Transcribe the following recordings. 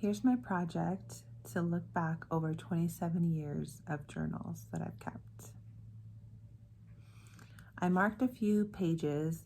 Here's my project to look back over 27 years of journals that I've kept. I marked a few pages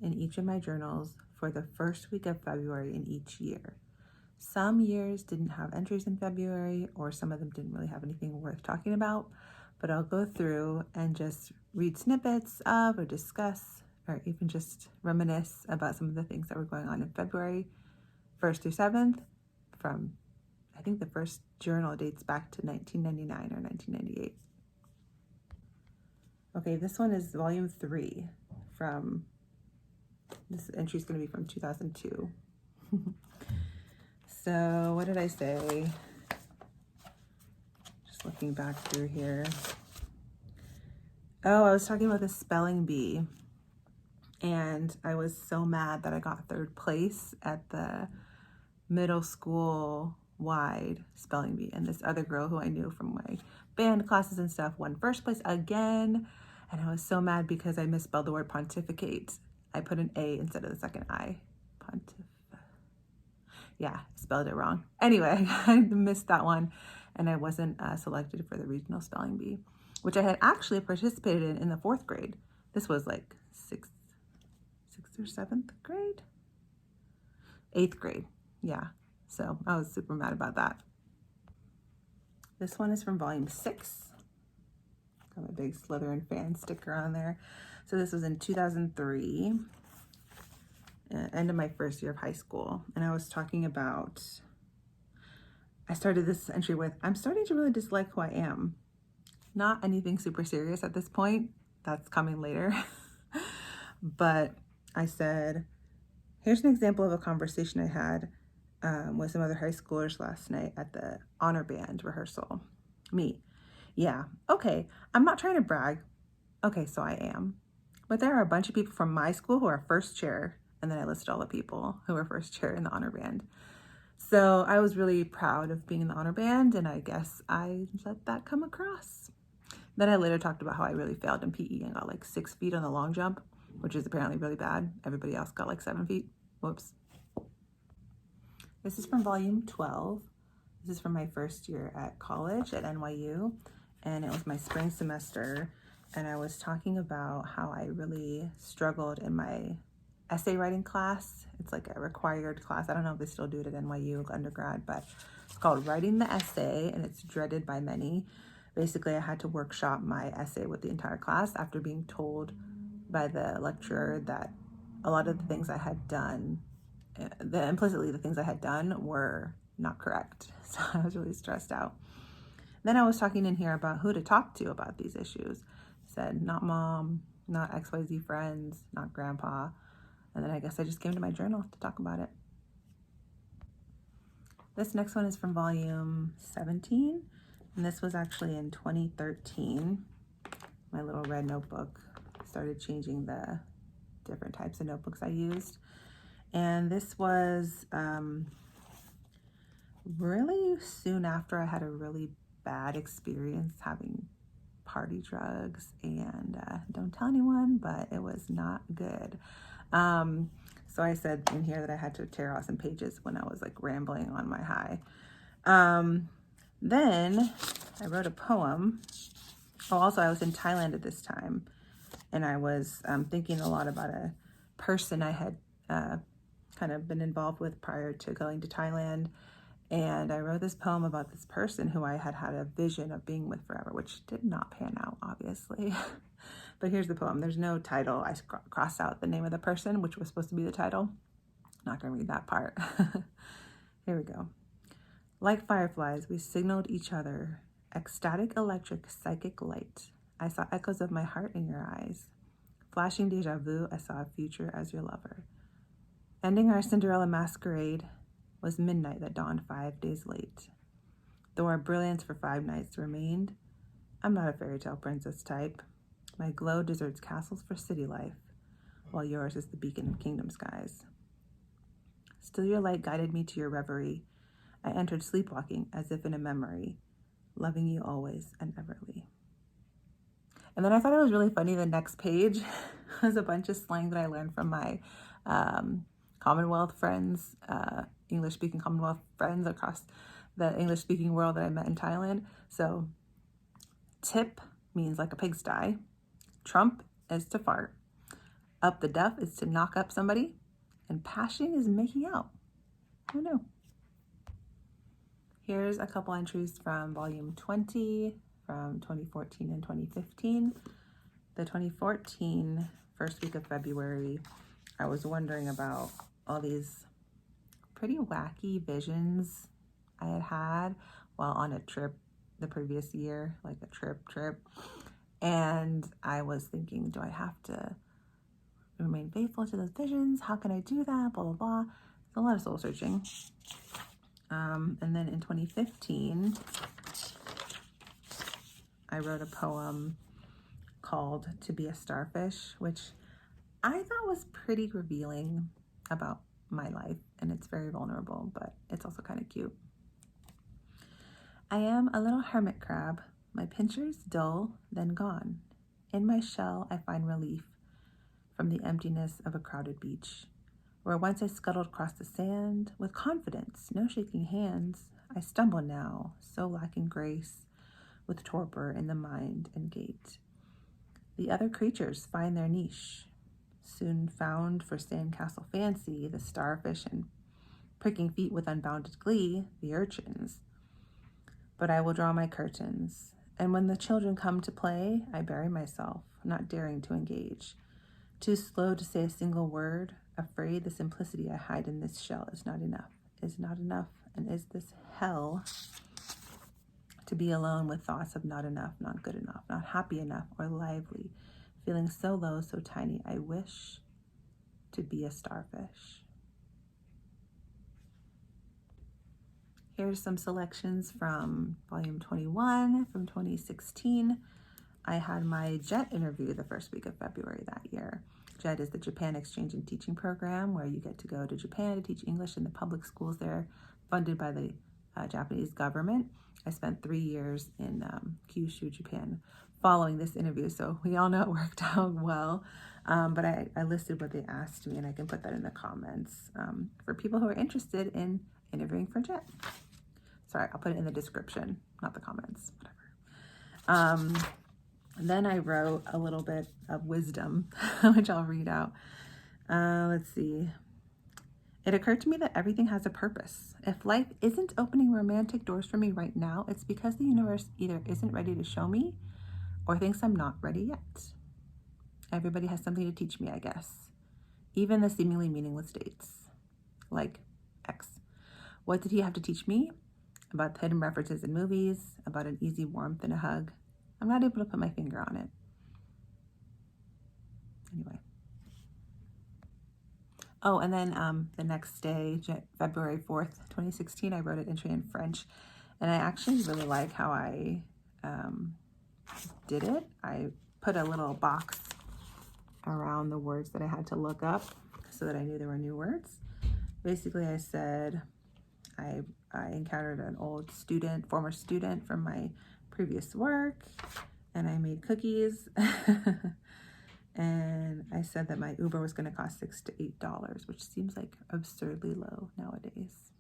in each of my journals for the first week of February in each year. Some years didn't have entries in February, or some of them didn't really have anything worth talking about, but I'll go through and just read snippets of, or discuss, or even just reminisce about some of the things that were going on in February 1st through 7th. From, I think the first journal dates back to 1999 or 1998. Okay, this one is volume 3 from, this entry is going to be from 2002. So what did I say? Just looking back through here. Oh, I was talking about the spelling bee, and I was so mad that I got 3rd place at the middle school wide spelling bee, and this other girl who I knew from my band classes and stuff won 1st place again. And I was so mad because I misspelled the word pontificate. I put an A instead of the second I. Yeah, spelled it wrong. Anyway, I missed that one, and I wasn't selected for the regional spelling bee, which I had actually participated in the 4th grade. This was like 6th or 7th grade? 8th grade, yeah. So I was super mad about that. This one is from volume 6. Got my big Slytherin fan sticker on there. So this was in 2003. End of my 1st year of high school, and I was talking about, I started this entry with, I'm starting to really dislike who I am. Not anything super serious at this point, that's coming later. But I said, here's an example of a conversation I had with some other high schoolers last night at the honor band rehearsal. Me, yeah, okay, I'm not trying to brag. Okay, so I am. But there are a bunch of people from my school who are 1st chair, and then I listed all the people who were 1st chair in the honor band. So I was really proud of being in the honor band, and I guess I let that come across. Then I later talked about how I really failed in PE and got like 6 feet on the long jump, which is apparently really bad. Everybody else got like 7 feet. Whoops. This is from volume 12. This is from my 1st year at college at NYU, and it was my spring semester. And I was talking about how I really struggled in my essay writing class. It's like a required class. I don't know if they still do it at NYU undergrad, but it's called Writing the Essay, and it's dreaded by many. Basically, I had to workshop my essay with the entire class after being told by the lecturer that a lot of the things I had done, implicitly the things I had done were not correct. So I was really stressed out. Then I was talking in here about who to talk to about these issues. Said not mom, not XYZ friends, not grandpa. And then I guess I just came to my journal to talk about it. This next one is from volume 17, and this was actually in 2013. My little red notebook started changing the different types of notebooks I used. And this was really soon after I had a really bad experience having party drugs, and don't tell anyone, but it was not good. So I said in here that I had to tear out some pages when I was like rambling on my high. Then I wrote a poem. Oh, also I was in Thailand at this time, and I was thinking a lot about a person I had kind of been involved with prior to going to Thailand. And I wrote this poem about this person who I had had a vision of being with forever, which did not pan out, obviously. But here's the poem. There's no title. I crossed out the name of the person, which was supposed to be the title. Not going to read that part. Here we go. Like fireflies, we signaled each other. Ecstatic, electric, psychic light. I saw echoes of my heart in your eyes. Flashing deja vu, I saw a future as your lover. Ending our Cinderella masquerade was midnight that dawned 5 days late. Though our brilliance for 5 nights remained, I'm not a fairy tale princess type. My glow deserts castles for city life, while yours is the beacon of kingdom skies. Still your light guided me to your reverie. I entered sleepwalking as if in a memory, loving you always and everly. And then I thought it was really funny, the next page was a bunch of slang that I learned from my Commonwealth friends, English-speaking Commonwealth friends across the English-speaking world that I met in Thailand. So tip means like a pigsty. Trump is to fart. Up the duff is to knock up somebody. And pashing is making out. Who knew? Here's a couple entries from volume 20 from 2014 and 2015. The 2014 first week of February, I was wondering about all these pretty wacky visions I had had while on a trip the previous year, like a trip. And I was thinking, do I have to remain faithful to those visions? How can I do that? Blah, blah, blah. It's a lot of soul searching. And then in 2015, I wrote a poem called To Be a Starfish, which I thought was pretty revealing about my life, and it's very vulnerable, but it's also kind of cute. I am a little hermit crab, my pincers dull, then gone. In my shell I find relief from the emptiness of a crowded beach, where once I scuttled across the sand with confidence, no shaking hands. I stumble now, so lacking grace, with torpor in the mind and gait. The other creatures find their niche, soon found for sandcastle fancy, the starfish, and pricking feet with unbounded glee, the urchins. But I will draw my curtains, and when the children come to play, I bury myself, not daring to engage. Too slow to say a single word, afraid the simplicity I hide in this shell is not enough, and is this hell to be alone with thoughts of not enough, not good enough, not happy enough, or lively, feeling so low, so tiny, I wish to be a starfish. Here's some selections from volume 21 from 2016. I had my JET interview the first week of February that year. JET is the Japan Exchange and Teaching Program, where you get to go to Japan to teach English in the public schools there, funded by the Japanese government. I spent 3 years in Kyushu, Japan, following this interview, so we all know it worked out well. But I listed what they asked me, and I can put that in the comments for people who are interested in interviewing for JET. Sorry, I'll put it in the description, not the comments, whatever. Then I wrote a little bit of wisdom, which I'll read out. Let's see. It occurred to me that everything has a purpose. If life isn't opening romantic doors for me right now, it's because the universe either isn't ready to show me or thinks I'm not ready yet. Everybody has something to teach me, I guess. Even the seemingly meaningless dates, like X. What did he have to teach me? About hidden references in movies, about an easy warmth in a hug. I'm not able to put my finger on it. Anyway. Oh, and then the next day, February 4th, 2016, I wrote an entry in French. And I actually really like how I did it. I put a little box around the words that I had to look up so that I knew there were new words. Basically, I said I encountered an old student, former student from my previous work, and I made cookies. And I said that my Uber was going to cost $6 to $8, which seems like absurdly low nowadays.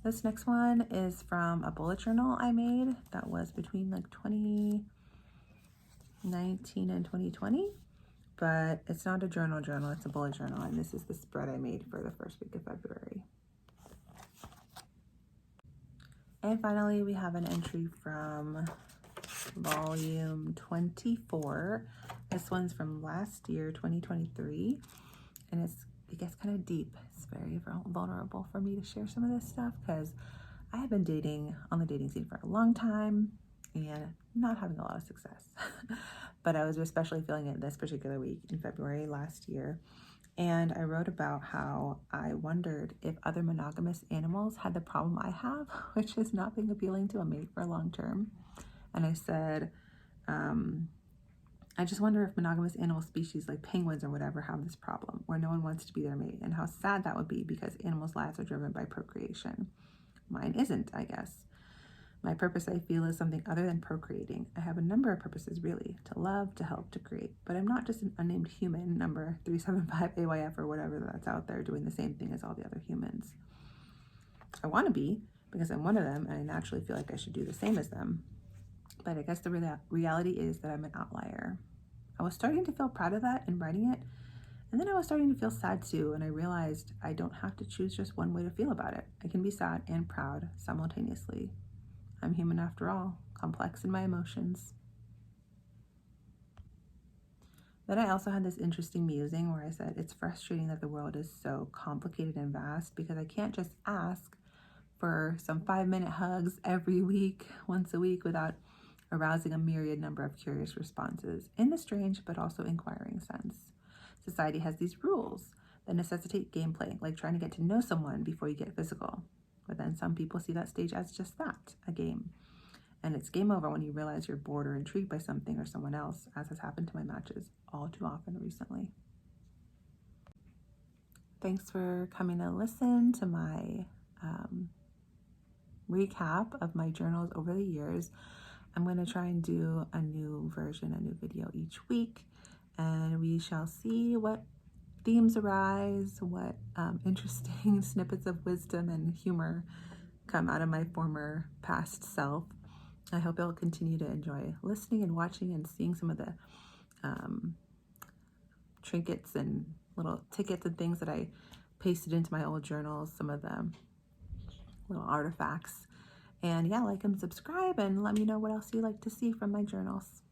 This next one is from a bullet journal I made that was between like 2019 and 2020, but it's not a journal, it's a bullet journal, and this is the spread I made for the first week of February. And finally, we have an entry from volume 24. This one's from last year, 2023, and it gets kind of deep. It's very vulnerable for me to share some of this stuff because I have been dating on the dating scene for a long time and not having a lot of success. But I was especially feeling it this particular week in February last year. And I wrote about how I wondered if other monogamous animals had the problem I have, which is not being appealing to a mate for long term. And I said, I just wonder if monogamous animal species like penguins or whatever have this problem where no one wants to be their mate, and how sad that would be because animals' lives are driven by procreation. Mine isn't, I guess. My purpose, I feel, is something other than procreating. I have a number of purposes, really: to love, to help, to create. But I'm not just an unnamed human, number 375 AYF or whatever that's out there doing the same thing as all the other humans. I want to be, because I'm one of them, and I naturally feel like I should do the same as them. But I guess the reality is that I'm an outlier. I was starting to feel proud of that in writing it, and then I was starting to feel sad too, and I realized I don't have to choose just one way to feel about it. I can be sad and proud simultaneously. I'm human after all, complex in my emotions. Then I also had this interesting musing where I said, it's frustrating that the world is so complicated and vast, because I can't just ask for some 5-minute hugs every week, once a week, without arousing a myriad number of curious responses in the strange but also inquiring sense. Society has these rules that necessitate gameplay, like trying to get to know someone before you get physical. But then some people see that stage as just that, a game. And it's game over when you realize you're bored or intrigued by something or someone else, as has happened to my matches all too often recently. Thanks for coming to listen to my recap of my journals over the years. I'm going to try and do a new version, a new video each week, and we shall see what themes arise, what interesting snippets of wisdom and humor come out of my former past self. I hope you'll continue to enjoy listening and watching and seeing some of the trinkets and little tickets and things that I pasted into my old journals, some of the little artifacts. And yeah, like and subscribe, and let me know what else you'd like to see from my journals.